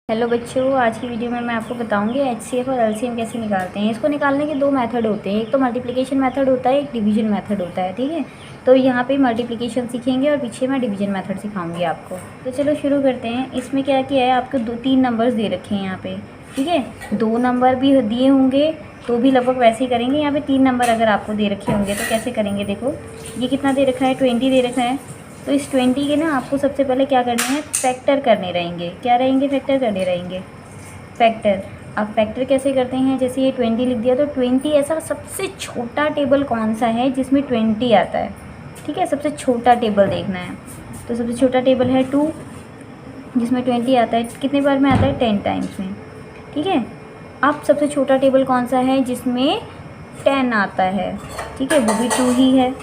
Hello बच्चों, आज की वीडियो में मैं आपको बताऊंगी एचसीएफ और एलसीएम कैसे निकालते हैं। इसको निकालने के दो मेथड होते हैं, एक तो मल्टीप्लिकेशन मेथड होता है, एक डिवीजन मेथड होता है। ठीक है, तो यहाँ पे मल्टीप्लिकेशन सीखेंगे और पीछे मैं डिवीजन मेथड सिखाऊंगी आपको। तो चलो शुरू करते हैं। इसमें क्या किया है, आपको तीन नंबर्स दे रखे हैं यहाँ पे। ठीक है, दो नंबर भी दिए होंगे तो भी लगभग वैसे ही करेंगे। यहाँ पे तीन नंबर अगर आपको दे रखे होंगे तो कैसे करेंगे, देखो ये कितना दे रखा है, 20 दे रखा है। तो इस 20 के ना आपको सबसे पहले क्या करना है, फैक्टर करने रहेंगे। क्या रहेंगे, फैक्टर करने रहेंगे, फैक्टर। अब फैक्टर कैसे करते हैं, जैसे ये 20 लिख दिया तो 20 ऐसा सबसे छोटा टेबल कौन सा है जिसमें 20 आता है। ठीक है, सबसे छोटा टेबल देखना है। तो सबसे छोटा टेबल है 2 जिसमें 20 आता है। कितने बार में आता है, 10 टाइम्स में। ठीक है, अब सबसे छोटा टेबल कौन सा है जिसमें 10 आता है। ठीक है, वो भी 2 ही है।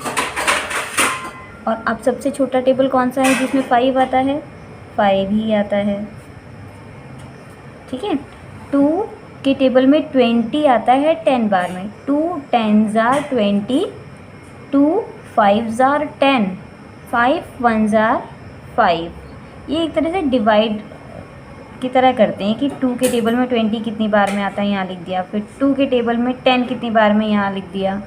और अब सबसे छोटा टेबल कौन सा है जिसमें 5 आता है, 5 ही आता है। ठीक है, 2 के टेबल में 20 आता है 10 बार में। 2 10s are 20, 2 5s are 10, 5 1s are 5। ये एक तरह से डिवाइड की तरह करते हैं कि 2 के टेबल में 20 कितनी बार में आता है, यहाँ लिख दिया। फिर 2 के टेबल में 10 कितनी बार में, यहाँ लिख दिया।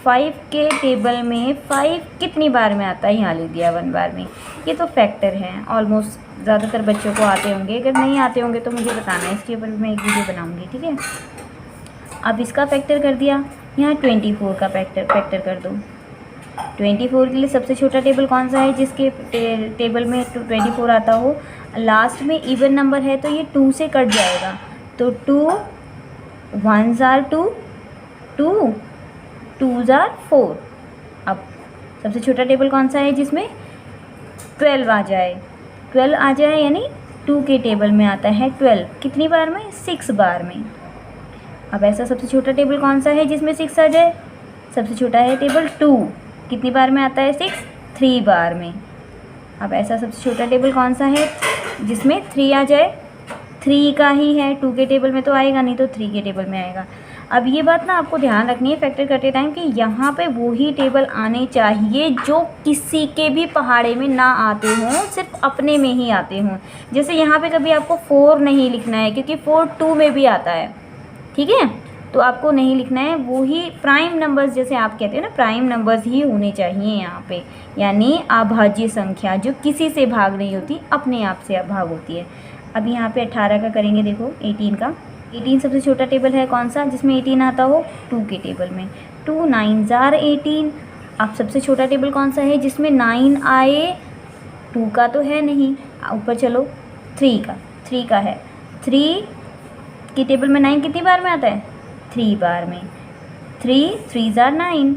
5 के टेबल में 5 कितनी बार में आता है, यहाँ लिख दिया 1 बार में। ये तो फैक्टर हैं, ऑलमोस्ट ज़्यादातर बच्चों को आते होंगे। अगर नहीं आते होंगे तो मुझे बताना है, इसके ऊपर भी मैं एक वीडियो बनाऊंगी। ठीक है, अब इसका फैक्टर कर दिया, यहाँ 24 का फैक्टर कर दो। 24 के लिए सबसे छोटा टेबल कौन सा है जिसके टेबल में 24 आता हो। लास्ट में इवन नंबर है तो ये 2 से कट जाएगा। तो 2 1s are 2, 2 2s are 4। अब सबसे छोटा टेबल कौन सा है जिसमें 12 आ जाए, 12 आ जाए, यानी 2 के टेबल में आता है 12 कितनी बार में, 6 बार में। अब ऐसा सबसे छोटा टेबल कौन सा है जिसमें 6 आ जाए, सबसे छोटा है टेबल 2 कितनी बार में आता है, 6 3 बार में। अब ऐसा सबसे छोटा टेबल कौन सा है जिसमें 3 आ जाए, 3 का ही है, 2 के टेबल में तो आएगा नहीं तो 3 के टेबल में आएगा। अब ये बात ना आपको ध्यान रखनी है फैक्टर करते टाइम कि यहाँ पे वही टेबल आने चाहिए जो किसी के भी पहाड़े में ना आते हों, सिर्फ अपने में ही आते हों। जैसे यहाँ पे कभी आपको 4 नहीं लिखना है क्योंकि 4 2 में भी आता है। ठीक है, तो आपको नहीं लिखना है, वही प्राइम नंबर्स जैसे आप कहते हो ना, प्राइम नंबर्स ही होने चाहिए यहाँ पे, यानी अभाज्य संख्या जो किसी से भाग नहीं होती, अपने आप से भाग होती है। अब यहाँ पे 18 का करेंगे, देखो 18 का। 18 सबसे छोटा टेबल है कौन सा जिसमें 18 आता हो, 2 के टेबल में। 2 9s are 18। अब सबसे छोटा टेबल कौन सा है जिसमें 9 आए, 2 का तो है नहीं। ऊपर चलो, 3 का है। 3 के टेबल में 9 कितनी बार में आता है, 3 बार में। 3 3s are 9।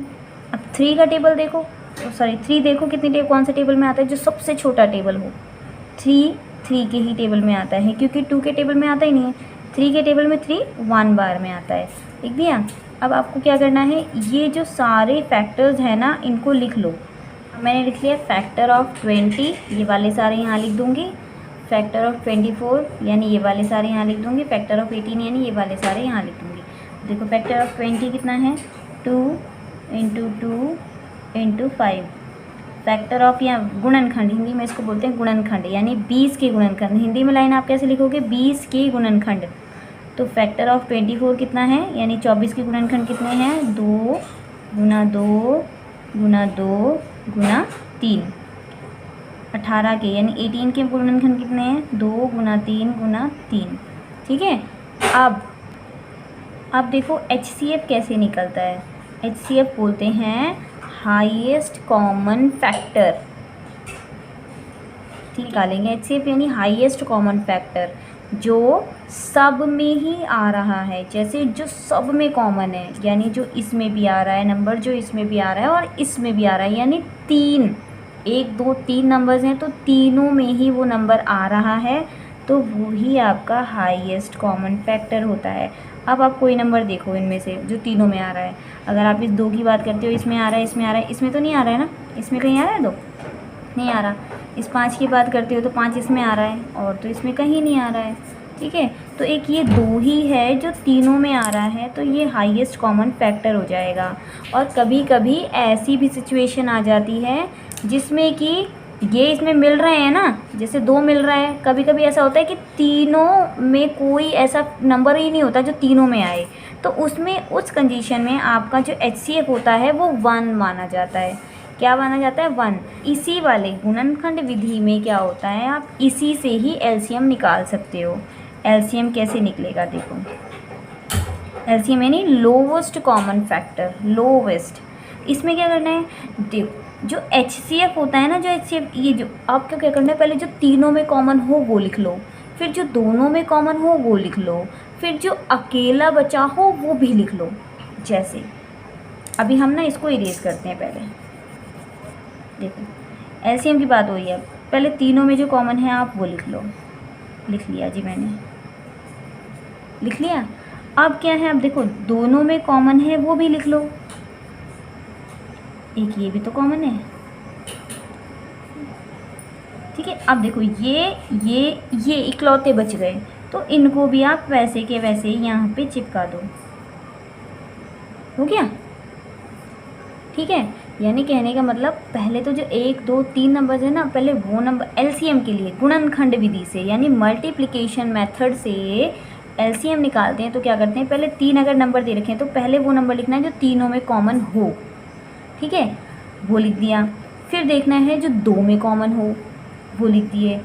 अब 3 का टेबल देखो, सॉरी 3 देखो कितनी टेबल, कौन सा टेबल में आता है जो सबसे छोटा टेबल हो। 3 के ही टेबल में आता है क्योंकि 2 के टेबल में आता ही नहीं है। 3 के टेबल में 3 1 बार में आता है, लिख दिया। अब आपको क्या करना है, ये जो सारे फैक्टर्स हैं ना इनको लिख लो। मैंने लिख लिया फैक्टर ऑफ 20, ये वाले सारे यहाँ लिख दूँगी। फैक्टर ऑफ 24 यानी ये वाले सारे यहाँ लिख दूँगी। फैक्टर ऑफ 18 यानी ये वाले सारे यहाँ लिख दूँगी। देखो फैक्टर ऑफ 20 कितना है, 2 × 2 × 5। फैक्टर ऑफ या गुणनखंड, हिंदी में इसको बोलते हैं गुणनखंड, यानी 20 के गुणनखंड। हिंदी में लाइन आप कैसे लिखोगे, 20 के गुणनखंड। तो फैक्टर ऑफ 24 कितना है, यानी 24 के गुणनखंड कितने हैं, 2 × 2 × 2 × 3। 18 के यानी 18 के गुणनखंड कितने हैं, 2 × 3 × 3। ठीक है, अब देखो HCF कैसे निकलता है। HCF बोलते हैं हाईएस्ट कॉमन फैक्टर। निकालेंगे HCF यानी हाईएस्ट कॉमन फैक्टर जो सब में ही आ रहा है। जैसे जो सब में कॉमन है, यानी जो इसमें भी आ रहा है नंबर, जो इसमें भी आ रहा है और इसमें भी आ रहा है, यानी 1 2 3 नंबर्स हैं तो तीनों में ही वो नंबर आ रहा है, तो वो ही आपका हाईएस्ट कॉमन फैक्टर होता है। अब आप कोई नंबर देखो इनमें से जो तीनों में आ रहा है। अगर आप इस 2 की बात करते हो, इसमें आ रहा है, इसमें आ रहा है, इसमें तो नहीं आ रहा है ना, इसमें कहीं आ रहा है 2 नहीं आ रहा। इस 5 की बात करते हो तो 5 इसमें आ रहा है और तो इसमें कहीं नहीं आ रहा है। ठीक है, तो एक ये 2 ही है जो तीनों में आ रहा है, तो ये हाईएस्ट कॉमन फैक्टर हो जाएगा। और कभी कभी ऐसी भी सिचुएशन आ जाती है जिसमें कि ये इसमें मिल रहे हैं ना, जैसे 2 मिल रहा है, कभी कभी ऐसा होता है कि तीनों में कोई ऐसा नंबर ही नहीं होता जो तीनों में आए, तो उसमें उस कंडीशन में आपका जो HCF होता है वो 1 माना जाता है। क्या माना जाता है? 1। इसी वाले गुणनखंड विधि में क्या होता है, आप इसी से ही LCM निकाल सकते हो। LCM कैसे निकलेगा देखो, LCM यानी लोवेस्ट कॉमन फैक्टर, लोवेस्ट। इसमें क्या करना है, देखो जो HCF होता है ना, जो HCF ये जो आपको क्या करना है, पहले जो तीनों में कॉमन हो वो लिख लो, फिर जो दोनों में कॉमन हो वो लिख लो, फिर जो अकेला बचा हो वो भी लिख लो। जैसे अभी हम ना इसको इरेज करते हैं, पहले देखो LCM की बात हो रही है, पहले तीनों में जो कॉमन है आप वो लिख लो। लिख लिया जी, मैंने लिख लिया। अब क्या है, अब देखो दोनों में कॉमन है वो भी लिख लो, एक ये भी तो कॉमन है, ठीक है। अब देखो ये इकलौते बच गए, तो इनको भी आप वैसे के वैसे ही यहाँ पे चिपका दो, हो गया, ठीक है। यानी कहने का मतलब पहले तो जो 1 2 3 नंबर है ना, पहले वो नंबर LCM के लिए गुणनखंड विधि से यानी मल्टीप्लिकेशन मेथड से LCM निकालते हैं। तो क्या करते हैं, पहले 3 अगर नंबर दे रखे हैं तो पहले वो नंबर लिखना है जो तीनों में कॉमन हो, ठीक है, वो लिख दिया। फिर देखना है जो 2 में कॉमन हो, वो लिख दिए।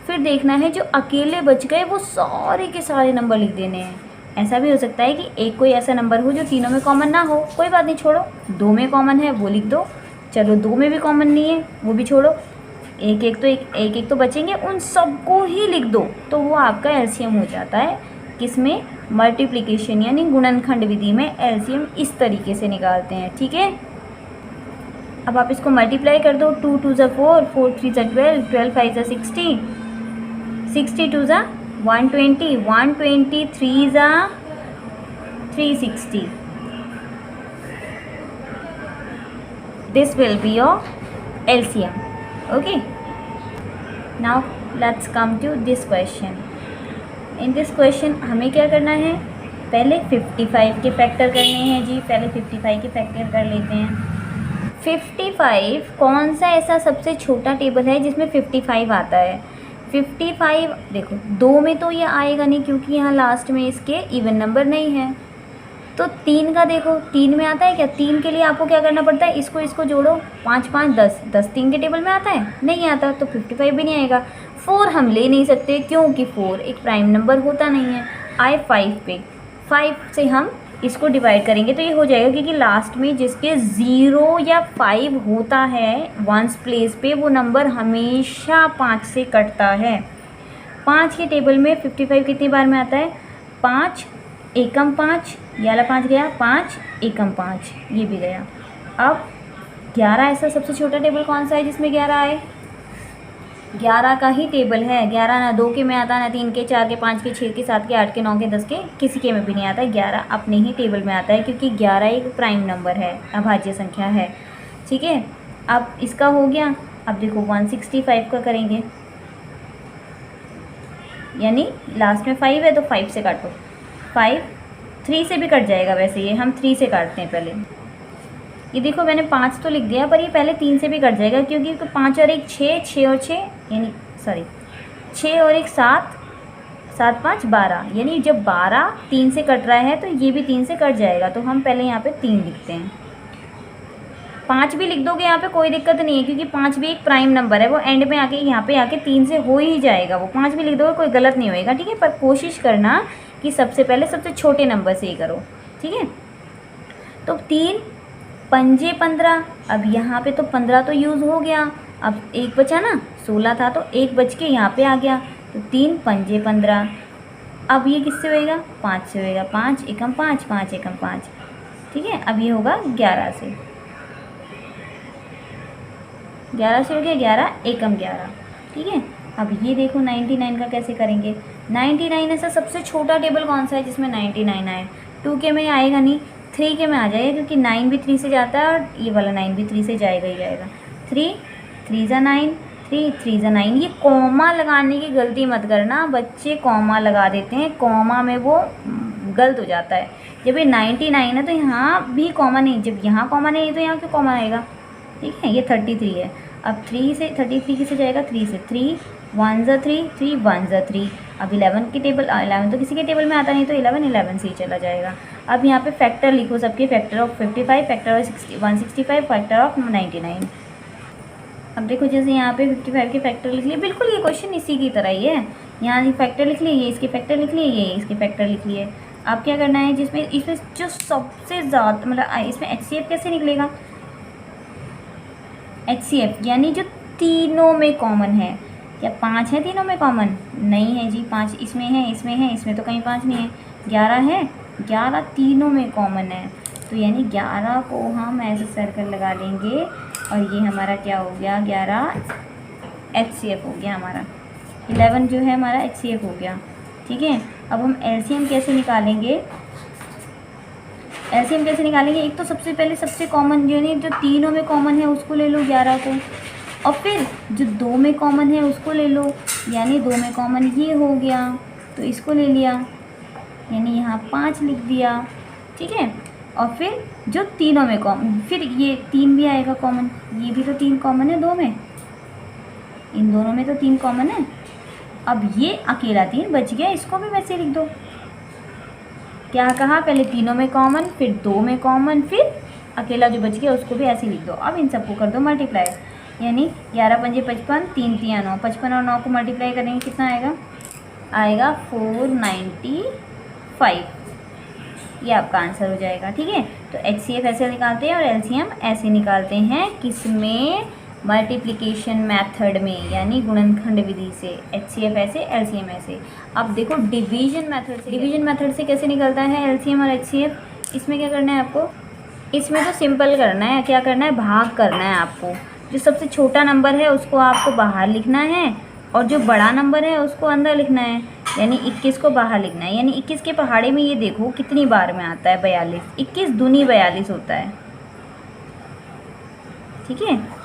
फिर देखना है जो अकेले बच गए वो सारे के सारे नंबर लिख देने हैं। ऐसा भी हो सकता है कि एक कोई ऐसा नंबर हो जो तीनों में कॉमन ना हो, कोई बात नहीं, छोड़ो। 2 में कॉमन है वो लिख दो, चलो 2 में भी कॉमन नहीं है वो भी छोड़ो, एक एक तो बचेंगे, उन सबको ही लिख दो, तो वो आपका LCM हो जाता है। किसमें? मल्टीप्लिकेशन यानी गुणनखंड विधि में LCM इस तरीके से निकालते हैं, ठीक है। अब आप इसको मल्टीप्लाई कर दो, 2 2 ज़ा 4, 4 3 ज़ा 12, 12 5 ज़ा 60, 62 ज़ा 120, 123 ज़ा 360. This will be your LCM. Okay. Now let's come to this question. In this question हमें क्या करना है, पहले 55 के फैक्टर करने हैं जी। पहले 55 के फैक्टर कर लेते हैं। 55 कौन सा ऐसा सबसे छोटा टेबल है जिसमें 55 आता है? 55 देखो 2 में तो ये आएगा नहीं क्योंकि यहाँ लास्ट में इसके इवन नंबर नहीं है। तो 3 का देखो, 3 में आता है क्या? 3 के लिए आपको क्या करना पड़ता है, इसको जोड़ो, 5 5 10, 10 3 के टेबल में आता है? नहीं आता, तो 55 भी नहीं आएगा। 4 हम ले नहीं सकते क्योंकि 4 एक प्राइम नंबर होता नहीं है। आए 5 पे, 5 से हम इसको डिवाइड करेंगे तो ये हो जाएगा, क्योंकि लास्ट में जिसके 0 या 5 होता है वंस प्लेस पे वो नंबर हमेशा 5 से कटता है। 5 के टेबल में 55 कितनी बार में आता है? 5 एकम 5, ये वाला 5 गया, 5 एकम 5, ये भी गया। अब 11 ऐसा सबसे छोटा टेबल कौन सा है जिसमें 11 आए? 11 का ही टेबल है। 11 ना 2 के में आता, ना 3 के, 4 के, 5 के, 6 के, 7 के, 8 के, 9 के, 10 के, किसी के में भी नहीं आता है। 11 अपने ही टेबल में आता है क्योंकि 11 एक प्राइम नंबर है, अभाज्य संख्या है, ठीक है। अब इसका हो गया। अब देखो 165 का करेंगे, यानी लास्ट में 5 है तो 5 से काटो, 5 3 से भी कट जाएगा, वैसे ये हम 3 से काटते हैं पहले। ये देखो मैंने 5 तो लिख दिया, पर ये पहले 3 से भी कट जाएगा क्योंकि 5 और 1 6, 6 और 6 यानी 6 और 1 7, 7 5 12, यानी जब 12 3 से कट रहा है तो ये भी 3 से कट जाएगा। तो हम पहले यहाँ पे 3 लिखते हैं। 5 भी लिख दोगे यहाँ पे कोई दिक्कत नहीं है क्योंकि 5 भी एक प्राइम नंबर है, वो एंड में आके यहाँ पे आके 3 से हो ही जाएगा। वो 5 भी लिख दोगे कोई गलत नहीं होएगा, ठीक है। पर कोशिश करना कि सबसे पहले सबसे छोटे नंबर से ही करो, ठीक है। तो 3 पंजे 15, अब यहाँ पे तो 15 तो यूज़ हो गया, अब 1 बचा ना, 16 था तो 1 बच के यहाँ पे आ गया, तो 3 पंजे 15। अब ये किससे होएगा? 5 से होएगा, 5 एकम 5, 5 एकम 5, ठीक है। अब ये होगा 11 से, 11 से हो गया 11 एकम 11, ठीक है। अब ये देखो 99 का कैसे करेंगे। 99 ऐसा सबसे छोटा टेबल कौन सा है जिसमें 99 आए? 2 के में आएगा नहीं, 3 के में आ जाएगा क्योंकि 9 भी 3 से जाता है और ये वाला 9 भी 3 से जाएगा ही जाएगा। 3 3 ज़ा 9, 3 3 ज़ा 9। ये कॉमा लगाने की गलती मत करना, बच्चे कॉमा लगा देते हैं, कॉमा में वो गलत हो जाता है। जब ये 99 है तो यहाँ भी कॉमा नहीं, जब यहाँ कॉमा नहीं है तो यहाँ क्यों कॉमा आएगा, ठीक है। ये 33 है। अब 3 से 33 किससे जाएगा, 3 से, 3 1 ज़ा 3, 3 1 ज़ा 3। अब 11 की टेबल, 11 तो किसी के टेबल में आता नहीं, तो 11 से ही चला जाएगा। अब यहाँ पे फैक्टर लिखो सबके, factor of 55, factor of 165, factor of 99। अब देखो जैसे यहाँ पे 55 के फैक्टर लिख लिए, बिल्कुल ये क्वेश्चन इसी की तरह ही है। यहाँ फैक्टर लिख लिए, ये इसके फैक्टर लिख लिए, ये इसके फैक्टर लिख लिए। अब क्या करना है, जिसमें इसमें जो सबसे ज़्यादा मतलब इसमें HCF कैसे निकलेगा, HCF यानी जो तीनों में कॉमन है। क्या 5 है तीनों में कॉमन? नहीं है जी, 5 इसमें है, इसमें है, इसमें तो कहीं 5 नहीं है। 11 है, 11 तीनों में कॉमन है, तो यानी 11 को हम ऐसे सर्कल लगा लेंगे और ये हमारा क्या हो गया, 11 HCF हो गया हमारा। 11 जो है हमारा HCF हो गया, ठीक है। अब हम LCM कैसे निकालेंगे, LCM कैसे निकालेंगे, एक तो सबसे पहले सबसे कॉमन यानी जो तीनों में कॉमन है उसको ले लो 11 को, और फिर जो 2 में कॉमन है उसको ले लो, यानी 2 में कॉमन ये हो गया तो इसको ले लिया, यानी यहाँ 5 लिख दिया, ठीक है। और फिर जो तीनों में कॉमन, फिर ये 3 भी आएगा कॉमन, ये भी तो 3 कॉमन है 2 में, इन दोनों में तो 3 कॉमन है। अब ये अकेला 3 बच गया, इसको भी वैसे लिख दो। क्या कहा, पहले तीनों में कॉमन, फिर 2 में कॉमन, फिर अकेला जो बच गया उसको भी ऐसे लिख दो। अब इन सबको कर दो मल्टीप्लाई, यानी 11 पंजे 55, 3 3 9, 55 और 9 को मल्टीप्लाई करेंगे कितना आएगा, आएगा 495। ये आपका आंसर हो जाएगा, ठीक है। तो HCF ऐसे निकालते हैं और LCM ऐसे निकालते हैं, किसमें, मल्टीप्लिकेशन मेथड में, यानी गुणनखंड विधि से। HCF ऐसे, LCM ऐसे। अब देखो डिवीजन मेथड से कैसे निकलता है LCM और HCF। इसमें क्या करना है आपको, इसमें तो सिंपल करना है, क्या करना है, भाग करना है आपको। जो सबसे छोटा नंबर है उसको आपको बाहर लिखना है और जो बड़ा नंबर है उसको अंदर लिखना है, यानी 21 को बाहर लिखना है। यानी 21 के पहाड़े में ये देखो कितनी बार में आता है, 42। 21 दूनी 42 होता है, ठीक है।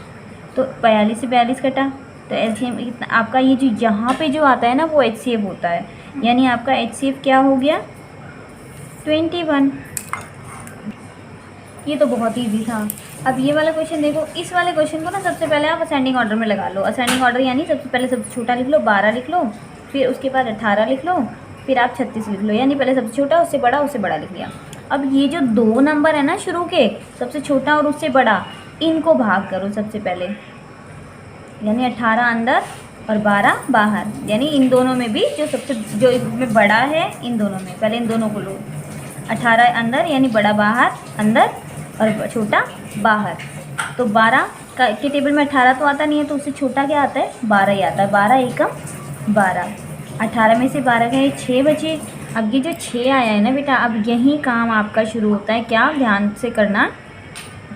तो 42 से 42 कटा, तो LCM आपका ये जो यहाँ पे जो आता है ना वो HCF होता है, यानी आपका HCF क्या हो गया, 21। ये तो बहुत ईजी था। अब ये वाला क्वेश्चन देखो, इस वाले क्वेश्चन को ना सबसे पहले आप असेंडिंग ऑर्डर में लगा लो। असेंडिंग ऑर्डर यानी सबसे पहले सबसे छोटा लिख लो, 12 लिख लो, फिर उसके बाद 18 लिख लो, फिर आप 36 लिख लो, यानी पहले सबसे छोटा उससे बड़ा लिख लिया। अब ये जो 2 नंबर है ना शुरू के, सबसे छोटा और उससे बड़ा, इनको भाग करो सबसे पहले, यानी 18 अंदर और 12 बाहर, यानी इन दोनों में भी जो इसमें बड़ा है, इन दोनों में पहले इन दोनों को लो, 18 अंदर यानी बड़ा बाहर, अंदर और छोटा बाहर। तो 12 के टेबल में 18 तो आता नहीं है, तो उससे छोटा क्या आता है, 12 ही आता है। 12 एकम 12, 18 में से 12 गए 6 बचे। अब ये जो 6 आया है ना बेटा, अब यही काम आपका शुरू होता है। क्या, ध्यान से करना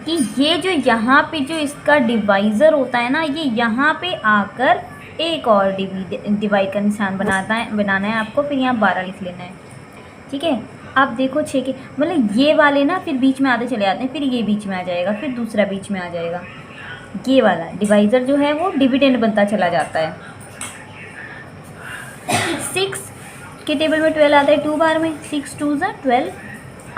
कि ये जो यहाँ पे जो इसका डिवाइज़र होता है ना, ये यहाँ पे आकर एक और डिवाइड का निशान बनाना है आपको, फिर यहाँ 12 लिख लेना है, ठीक है। आप देखो 6 के मतलब ये वाले ना फिर बीच में आते चले जाते हैं, फिर ये बीच में आ जाएगा, फिर दूसरा बीच में आ जाएगा। ये वाला डिवाइज़र जो है वो डिविडेंड बनता चला जाता है। 6 के टेबल में 12 आता है 2 बार में, 6 2 ज़ा 12।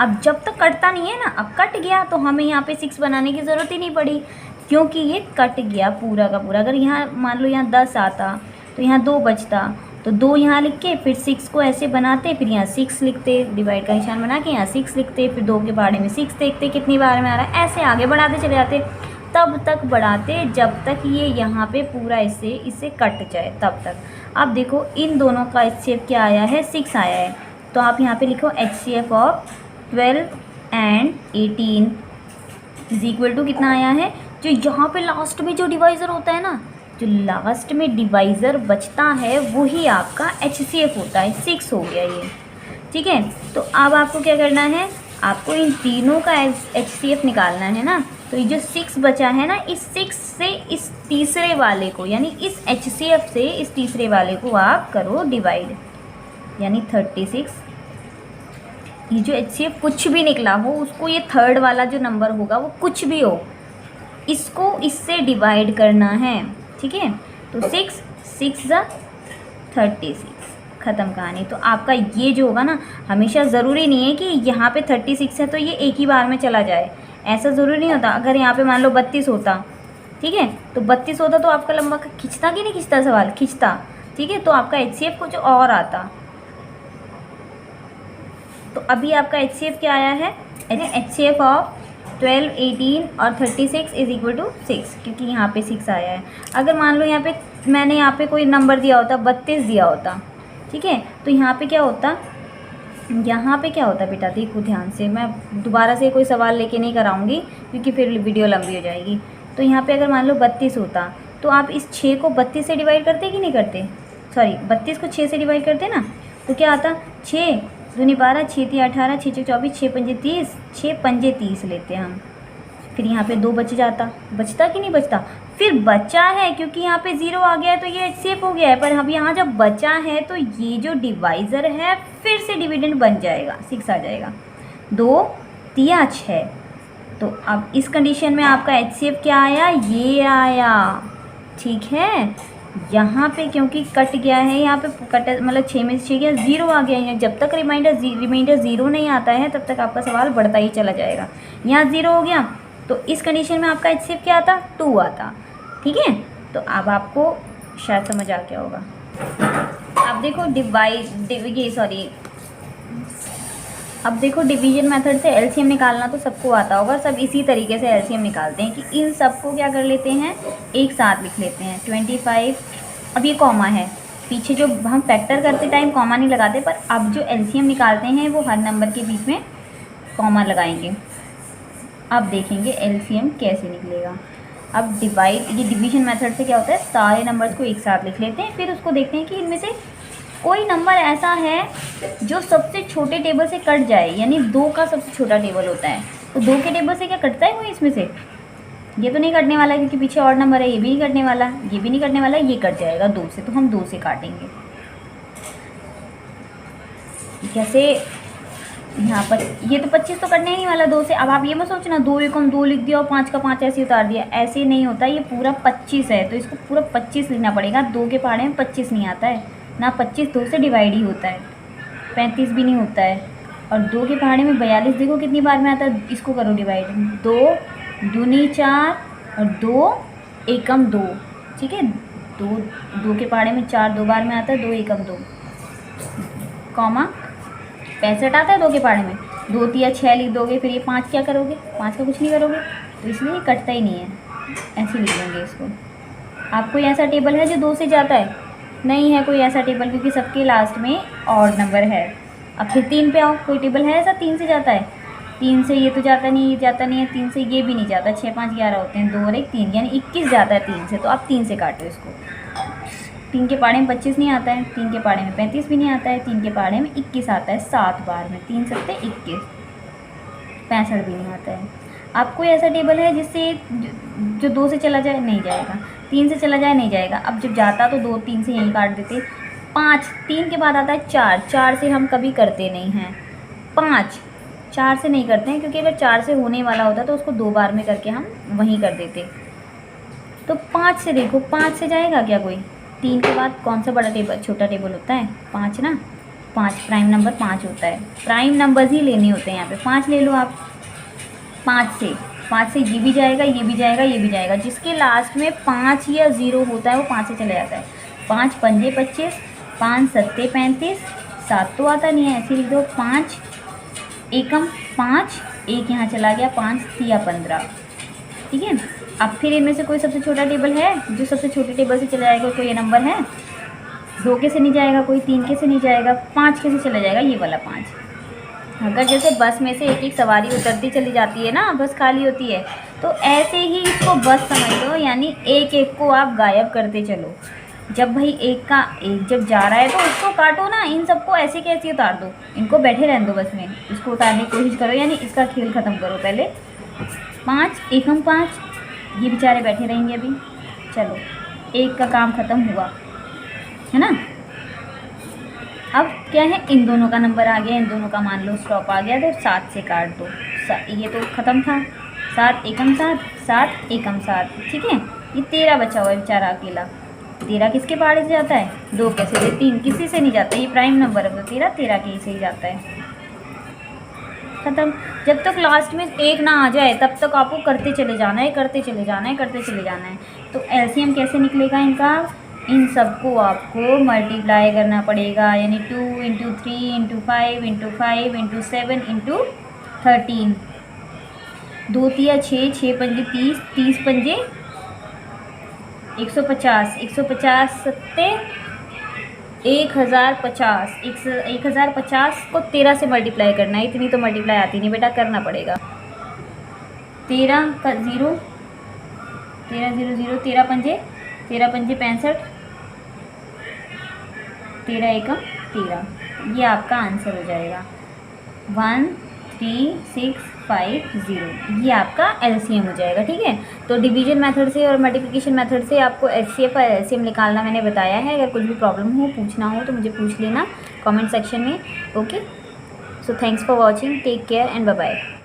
अब जब तक कटता नहीं है ना, अब कट गया तो हमें यहाँ पे 6 बनाने की ज़रूरत ही नहीं पड़ी, क्योंकि ये कट गया पूरा का पूरा। अगर यहाँ मान लो यहाँ 10 आता तो यहाँ 2 बचता, तो 2 यहाँ लिख के फिर 6 को ऐसे बनाते, फिर यहाँ 6 लिखते, डिवाइड का निशान बना के यहाँ 6 लिखते, फिर 2 के बारे में 6 देखते कितनी बार में आ रहा है, ऐसे आगे बढ़ाते चले जाते, तब तक बढ़ाते जब तक ये यहाँ पे पूरा इससे कट जाए, तब तक। अब देखो इन दोनों का HCF क्या आया है, 6 आया है, तो आप यहाँ पे लिखो HCF of 12 and 18 is equal to कितना आया है, जो यहाँ पे लास्ट में जो डिवाइज़र होता है ना, जो लास्ट में डिवाइज़र बचता है वही आपका HCF होता है। 6 हो गया ये, ठीक है। तो अब आपको क्या करना है, आपको इन तीनों का HCF निकालना है ना। तो ये जो 6 बचा है ना, इस 6 से इस तीसरे वाले को, यानी इस HCF से इस तीसरे वाले को आप करो डिवाइड, यानी 36। ये जो HCF कुछ भी निकला हो उसको, ये थर्ड वाला जो नंबर होगा वो कुछ भी हो, इसको इससे डिवाइड करना है, ठीक है। तो 6 6 ज़ा 36, ख़त्म कहानी। तो आपका ये जो होगा ना, हमेशा ज़रूरी नहीं है कि यहाँ पे 36 है तो ये एक ही बार में चला जाए, ऐसा ज़रूरी नहीं होता। अगर यहाँ पे मान लो 32 होता, ठीक है। तो 32 होता तो आपका लंबा खिंचता कि नहीं खिंचता, सवाल खिंचता, ठीक है। तो आपका HCF कुछ और आता। तो अभी आपका HCF क्या आया है, HCF ऑफ 12, 18 और 36 इज इक्वल टू 6, क्योंकि यहाँ पे 6 आया है। अगर मान लो यहाँ पे मैंने यहाँ पे कोई नंबर दिया होता, 32 दिया होता, ठीक है, तो यहाँ पे क्या होता, यहाँ पे क्या होता बेटा, देखो ध्यान से, मैं दोबारा से कोई सवाल लेके नहीं कराऊंगी क्योंकि फिर वीडियो लंबी हो जाएगी। तो यहाँ पे अगर मान लो 32 होता तो आप इस 6 को 32 से डिवाइड करते कि नहीं करते, सॉरी 32 को 6 से डिवाइड करते ना, तो क्या आता, 6 दूनी 12, 6 3 18, 6 6 24, 6 पंजे 30, 6 पंजे 30 लेते हैं हम। फिर यहाँ पे 2 बच जाता, बचता कि नहीं बचता, फिर बचा है क्योंकि यहाँ पे 0 आ गया है तो ये HCF हो गया है। पर अब यहाँ जब बचा है तो ये जो डिवाइज़र है फिर से डिविडेंड बन जाएगा, 6 आ जाएगा। 2 तिया 6, तो अब इस कंडीशन में आपका HCF क्या आया, ये आया, ठीक है। यहाँ पे क्योंकि कट गया है, यहाँ पे कट मतलब 6 में से 6 गया, 0 आ गया है। जब तक रिमाइंडर 0 नहीं आता है तब तक आपका सवाल बढ़ता ही चला जाएगा। यहाँ 0 हो गया तो इस कंडीशन में आपका HCF क्या आता, 2 आता, ठीक है। तो अब आपको शायद समझ आ गया होगा। अब देखो अब देखो डिवीजन मेथड से LCM निकालना तो सबको आता होगा, सब इसी तरीके से LCM निकालते हैं कि इन सबको क्या कर लेते हैं, एक साथ लिख लेते हैं। 25, अब ये कॉमा है, पीछे जो हम फैक्टर करते टाइम कॉमा नहीं लगाते, पर अब जो LCM निकालते हैं वो हर नंबर के बीच में कॉमा लगाएंगे। अब देखेंगे LCM कैसे निकलेगा। अब ये डिवीजन मेथड से क्या होता है, सारे नंबर्स को एक साथ लिख लेते हैं, फिर उसको देखते हैं कि इनमें से कोई नंबर ऐसा है जो सबसे छोटे टेबल से कट जाए, यानी 2 का सबसे छोटा टेबल होता है, तो 2 के टेबल से क्या कटता है कोई इसमें से, ये तो नहीं कटने वाला है क्योंकि पीछे और नंबर है, ये भी नहीं कटने वाला, ये भी नहीं कटने वाला, ये कट जाएगा 2 से, तो हम 2 से काटेंगे। जैसे यहाँ पर ये तो 25 तो कटने नहीं वाला 2 से। अब आप ये मत सोचना 2 एकम 2 लिख दिया और 5 का 5 ऐसे उतार दिया, ऐसे नहीं होता, ये पूरा 25 है तो इसको पूरा 25 लिखना पड़ेगा। 2 के पहाड़े में 25 नहीं आता है ना, 25 2 से डिवाइड ही होता है, 35 भी नहीं होता है। और 2 के पहाड़े में 42 देखो कितनी बार में आता है, इसको करो डिवाइड, 2 दूनी 4 और 2 एकम 2, ठीक है। 2 के पहाड़े में 4 2 बार में आता है, 2 एकम 2, कॉमा 65 आता है 2 के पहाड़े में, 2 तिया 6 लिख दोगे, फिर ये 5 क्या करोगे, 5 का कुछ नहीं करोगे, तो इसलिए कटता ही नहीं है, ऐसे लिख लेंगे इसको। आप कोई ऐसा टेबल है जो 2 से जाता है, नहीं है कोई ऐसा टेबल, क्योंकि सबके लास्ट में और नंबर है। अब फिर 3 पे आओ, कोई टेबल है ऐसा 3 से जाता है, 3 से ये तो जाता नहीं, ये जाता नहीं है, 3 से ये भी नहीं जाता, 6 5 11 होते हैं, 2 और 1 3, यानी 21 जाता है 3 से, तो आप 3 से काटो इसको। 3 के पहाड़े में 25 नहीं आता है, 3 के पहाड़े में 35 भी नहीं आता है, 3 के पहाड़े में 21 आता है 7 बार में, 3 7 21, 65 भी नहीं आता है। आप कोई ऐसा टेबल है जिससे जो 2 से चला जाए, नहीं जाएगा, 3 से चला जाए, नहीं जाएगा। अब जब जाता तो 2 3 से यहीं काट देते। 5 3 के बाद आता है 4, 4 से हम कभी करते नहीं हैं, 5 4 से नहीं करते हैं, क्योंकि अगर 4 से होने वाला होता तो उसको 2 बार में करके हम वहीं कर देते। तो 5 से देखो, 5 से जाएगा क्या कोई, 3 के बाद कौन सा बड़ा टेबल छोटा टेबल होता है, 5 ना, 5 प्राइम नंबर 5 होता है, प्राइम नंबर्स ही लेने होते हैं यहाँ पे। 5 ले लो आप, 5 से ये भी जाएगा, ये भी जाएगा, ये भी जाएगा, जिसके लास्ट में 5 या 0 होता है वो 5 से चला जाता है। 5 पंजे 25, 5 सत्ते 35, 7 तो आता नहीं है, ऐसे लिख दो, 5 एकम 5, 1 यहाँ चला गया, 5 तिया 15, ठीक है। अब फिर इनमें से कोई सबसे छोटा टेबल है जो सबसे छोटे टेबल से चला जाएगा, कोई ये नंबर है, 2 के से नहीं जाएगा, कोई 3 के से नहीं जाएगा, 5 के से चला जाएगा, ये वाला 5। अगर जैसे बस में से एक एक सवारी उतरती चली जाती है ना, बस खाली होती है, तो ऐसे ही इसको बस समझ लो, यानी एक एक को आप गायब करते चलो। जब भाई एक जब जा रहा है तो उसको काटो ना, इन सबको ऐसे कैसे उतार दो, इनको बैठे रहने दो बस में, इसको उतारने की कोशिश करो, यानी इसका खेल ख़त्म करो पहले। 5 एकम 5, ये बेचारे बैठे रहेंगे अभी, चलो 1 का काम ख़त्म हुआ है ना। अब क्या है, इन दोनों का नंबर आ गया, इन दोनों का मान लो स्टॉप आ गया, तो 7 से काट दो, ये तो ख़त्म था, 7 एकम 7, 7 एकम 7, ठीक है। ये 13 बचा हुआ है बेचारा अकेला, 13 किसके पहाड़े से जाता है, 2 कैसे से, 3 किसी से नहीं जाता, ये प्राइम नंबर है, तो 13 के ही से ही जाता है। ख़त्म। जब तक लास्ट में 1 ना आ जाए तब तक आपको करते चले जाना है, करते चले जाना है, करते चले जाना है। तो एलसीएम कैसे निकलेगा इनका, इन सबको आपको मल्टीप्लाई करना पड़ेगा, यानी 2 × 3 × 5 × 5 × 7 × 13, 2 तिया 6, 6 पंजे 30, 30 पंजे 150, 150 सत्ते 1050, 1050 को 13 से मल्टीप्लाई करना है। इतनी तो मल्टीप्लाई आती नहीं बेटा, करना पड़ेगा। 13 का 0, 13 0 0, 13 पंजे 65, 13 एकम 13। ये आपका आंसर हो जाएगा 13650। ये आपका एलसीएम हो जाएगा। ठीक है, तो डिवीजन मेथड से और मल्टीप्लिकेशन मेथड से आपको एचसीएफ और एलसीएम निकालना मैंने बताया है। अगर कुछ भी प्रॉब्लम हो, पूछना हो तो मुझे पूछ लेना कमेंट सेक्शन में। Okay, so thanks for watching, take care and bye bye.